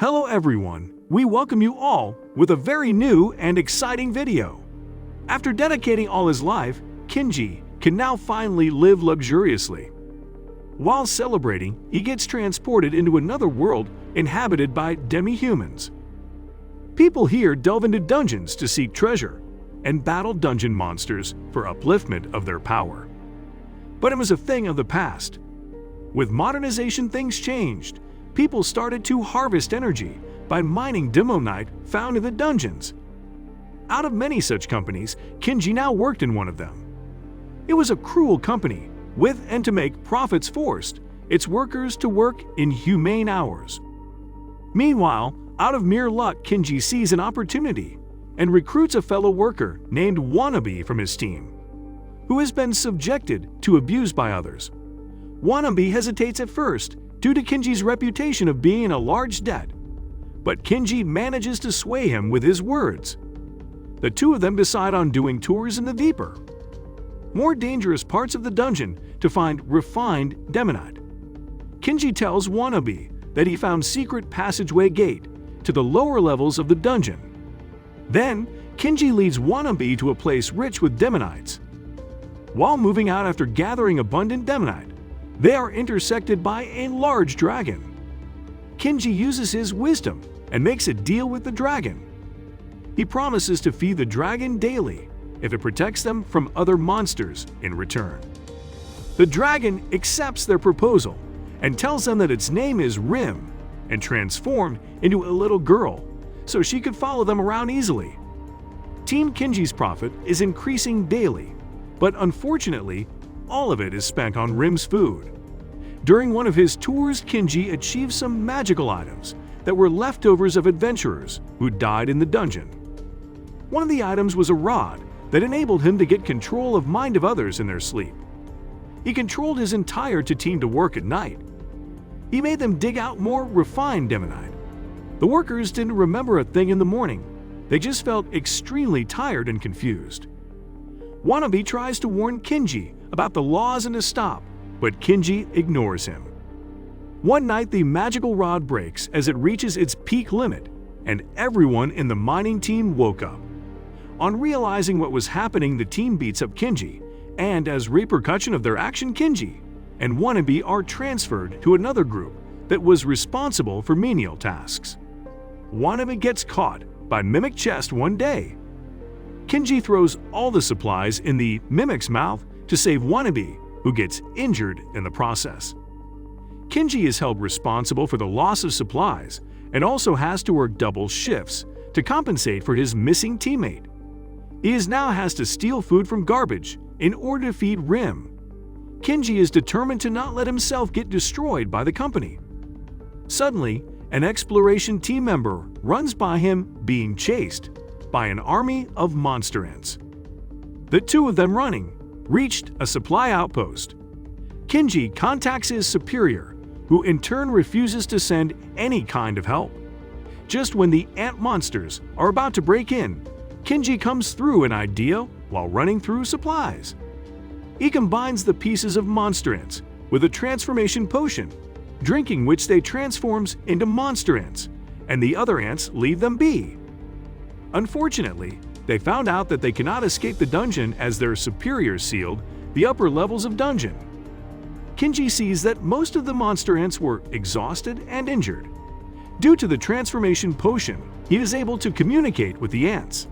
Hello everyone, we welcome you all with a very new and exciting video. After dedicating all his life, Kinji can now finally live luxuriously. While celebrating, he gets transported into another world inhabited by demi-humans. People here delve into dungeons to seek treasure and battle dungeon monsters for upliftment of their power. But it was a thing of the past. With modernization, things changed. People started to harvest energy by mining demonite found in the dungeons. Out of many such companies, Kinji now worked in one of them. It was a cruel company, with and to make profits forced its workers to work inhumane hours. Meanwhile, out of mere luck, Kinji sees an opportunity and recruits a fellow worker named Wannabe from his team, who has been subjected to abuse by others. Wannabe hesitates at first due to Kinji's reputation of being in a large debt, but Kinji manages to sway him with his words. The two of them decide on doing tours in the deeper, more dangerous parts of the dungeon to find refined demonite. Kinji tells Wannabe that he found secret passageway gate to the lower levels of the dungeon. Then, Kinji leads Wannabe to a place rich with demonites. While moving out after gathering abundant demonite, they are intersected by a large dragon. Kinji uses his wisdom and makes a deal with the dragon. He promises to feed the dragon daily if it protects them from other monsters in return. The dragon accepts their proposal and tells them that its name is Rim and transformed into a little girl so she could follow them around easily. Team Kinji's profit is increasing daily, but unfortunately, all of it is spent on Rim's food. During one of his tours, Kinji achieved some magical items that were leftovers of adventurers who died in the dungeon. One of the items was a rod that enabled him to get control of mind of others in their sleep. He controlled his entire team to work at night. He made them dig out more refined demonite. The workers didn't remember a thing in the morning. They just felt extremely tired and confused. Wannabe tries to warn Kinji about the laws and to stop, but Kinji ignores him. One night, the magical rod breaks as it reaches its peak limit, and everyone in the mining team woke up. On realizing what was happening, the team beats up Kinji, and as repercussion of their action, Kinji and Wannabe are transferred to another group that was responsible for menial tasks. Wannabe gets caught by Mimic Chest one day. Kinji throws all the supplies in the Mimic's mouth to save Wannabe, who gets injured in the process. Kinji is held responsible for the loss of supplies and also has to work double shifts to compensate for his missing teammate. He now has to steal food from garbage in order to feed Rim. Kinji is determined to not let himself get destroyed by the company. Suddenly, an exploration team member runs by him being chased by an army of monster ants. The two of them running reached a supply outpost. Kinji contacts his superior, who in turn refuses to send any kind of help. Just when the ant monsters are about to break in, Kinji comes through an idea while running through supplies. He combines the pieces of monster ants with a transformation potion, drinking which they transforms into monster ants, and the other ants leave them be. Unfortunately, they found out that they cannot escape the dungeon as their superiors sealed the upper levels of dungeon. Kinji sees that most of the monster ants were exhausted and injured. Due to the transformation potion, he is able to communicate with the ants.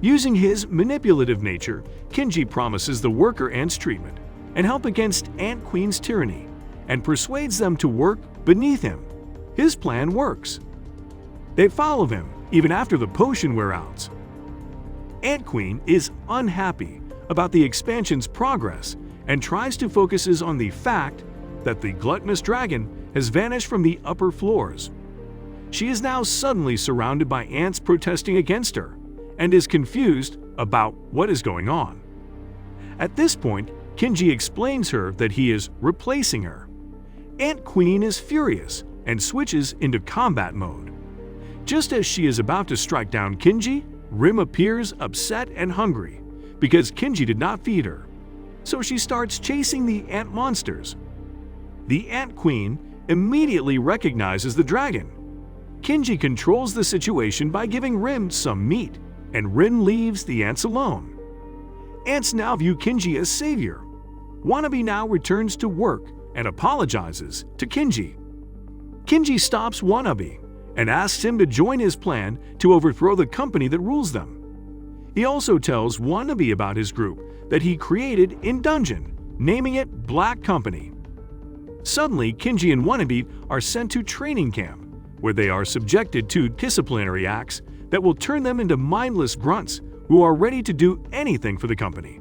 Using his manipulative nature, Kinji promises the worker ants treatment and help against Ant Queen's tyranny and persuades them to work beneath him. His plan works. They follow him even after the potion wears out. Ant Queen is unhappy about the expansion's progress and tries to focus on the fact that the gluttonous dragon has vanished from the upper floors. She is now suddenly surrounded by ants protesting against her and is confused about what is going on. At this point, Kinji explains her that he is replacing her. Ant Queen is furious and switches into combat mode. Just as she is about to strike down Kinji, Rim appears upset and hungry because Kinji did not feed her, so she starts chasing the ant monsters. The Ant Queen immediately recognizes the dragon. Kinji controls the situation by giving Rim some meat, and Rim leaves the ants alone. Ants now view Kinji as savior. Wannabe now returns to work and apologizes to Kinji. Kinji stops Wannabe and asks him to join his plan to overthrow the company that rules them. He also tells Wannabe about his group that he created in dungeon, naming it Black Company. Suddenly, Kinji and Wannabe are sent to training camp, where they are subjected to disciplinary acts that will turn them into mindless grunts who are ready to do anything for the company.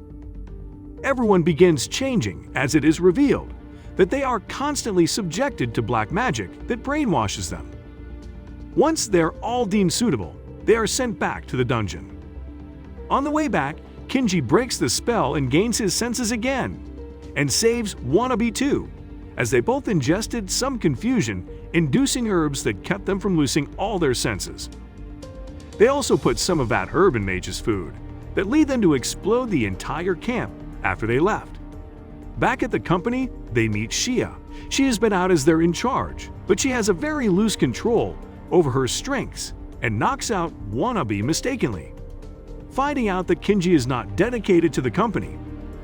Everyone begins changing as it is revealed that they are constantly subjected to black magic that brainwashes them. Once they're all deemed suitable, they are sent back to the dungeon. On the way back, Kinji breaks the spell and gains his senses again, and saves Wannabe too, as they both ingested some confusion-inducing herbs that kept them from losing all their senses. They also put some of that herb in Mage's food that lead them to explode the entire camp after they left. Back at the company, they meet Shia. She has been out as their in charge, but she has a very loose control over her strengths and knocks out Wannabe mistakenly. Finding out that Kinji is not dedicated to the company,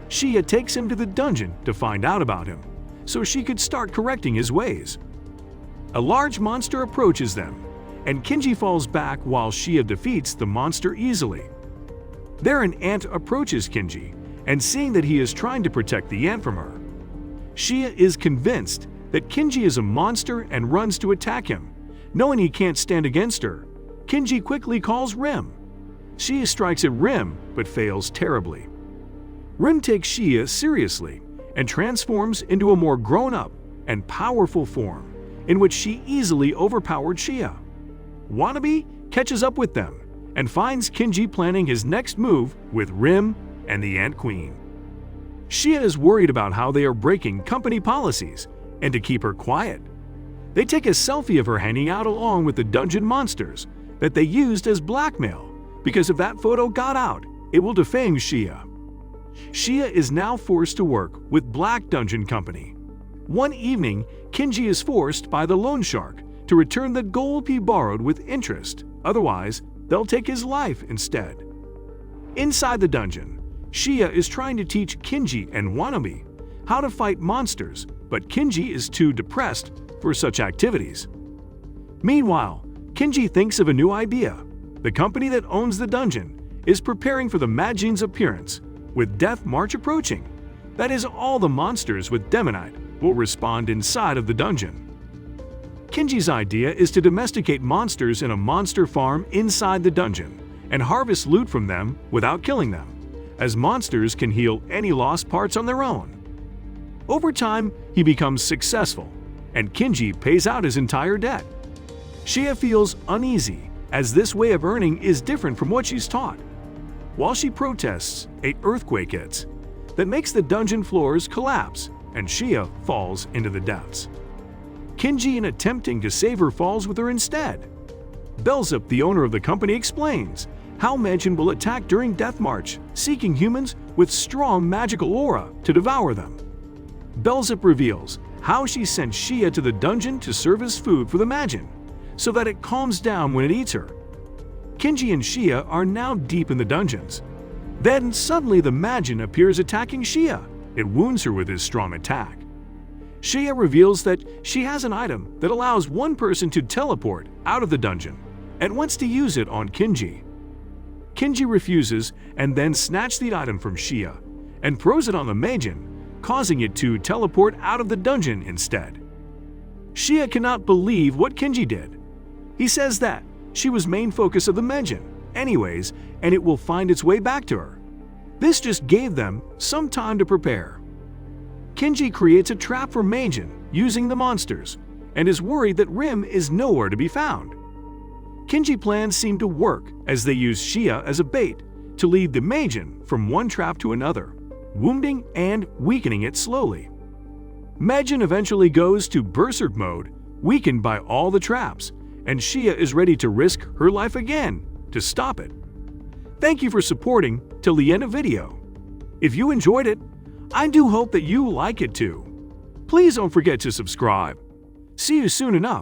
Shia takes him to the dungeon to find out about him, so she could start correcting his ways. A large monster approaches them, and Kinji falls back while Shia defeats the monster easily. There an ant approaches Kinji, and seeing that he is trying to protect the ant from her, Shia is convinced that Kinji is a monster and runs to attack him. Knowing he can't stand against her, Kinji quickly calls Rim. Shia strikes at Rim but fails terribly. Rim takes Shia seriously and transforms into a more grown-up and powerful form in which she easily overpowered Shia. Wannabe catches up with them and finds Kinji planning his next move with Rim and the Ant Queen. Shia is worried about how they are breaking company policies and to keep her quiet. They take a selfie of her hanging out along with the dungeon monsters that they used as blackmail, because if that photo got out, it will defame Shia. Shia is now forced to work with Black Dungeon Company. One evening, Kinji is forced by the loan shark to return the gold he borrowed with interest, otherwise they'll take his life instead. Inside the dungeon, Shia is trying to teach Kinji and Wannabe how to fight monsters, but Kinji is too depressed for such activities. Meanwhile, Kinji thinks of a new idea. The company that owns the dungeon is preparing for the Magen's appearance, with Death March approaching. That is, all the monsters with Demonite will respond inside of the dungeon. Kinji's idea is to domesticate monsters in a monster farm inside the dungeon and harvest loot from them without killing them, as monsters can heal any lost parts on their own. Over time, he becomes successful, and Kinji pays out his entire debt. Shia feels uneasy as this way of earning is different from what she's taught. While she protests, an earthquake hits that makes the dungeon floors collapse, and Shia falls into the depths. Kinji, in attempting to save her, falls with her instead. Belzep, the owner of the company, explains how Magen will attack during Death March, seeking humans with strong magical aura to devour them. Belzep reveals how she sent Shia to the dungeon to serve as food for the Magen, so that it calms down when it eats her. Kinji and Shia are now deep in the dungeons. Then suddenly the Magen appears attacking Shia. It wounds her with his strong attack. Shia reveals that she has an item that allows one person to teleport out of the dungeon and wants to use it on Kinji. Kinji refuses and then snatches the item from Shia and throws it on the Magen, causing it to teleport out of the dungeon instead. Shia cannot believe what Kinji did. He says that she was main focus of the Magen anyways, and it will find its way back to her. This just gave them some time to prepare. Kinji creates a trap for Magen using the monsters and is worried that Rim is nowhere to be found. Kinji plans seem to work as they use Shia as a bait to lead the Magen from one trap to another, wounding and weakening it slowly. Magen eventually goes to berserk mode, weakened by all the traps, and Shia is ready to risk her life again to stop it. Thank you for supporting till the end of video. If you enjoyed it, I do hope that you like it too. Please don't forget to subscribe. See you soon enough.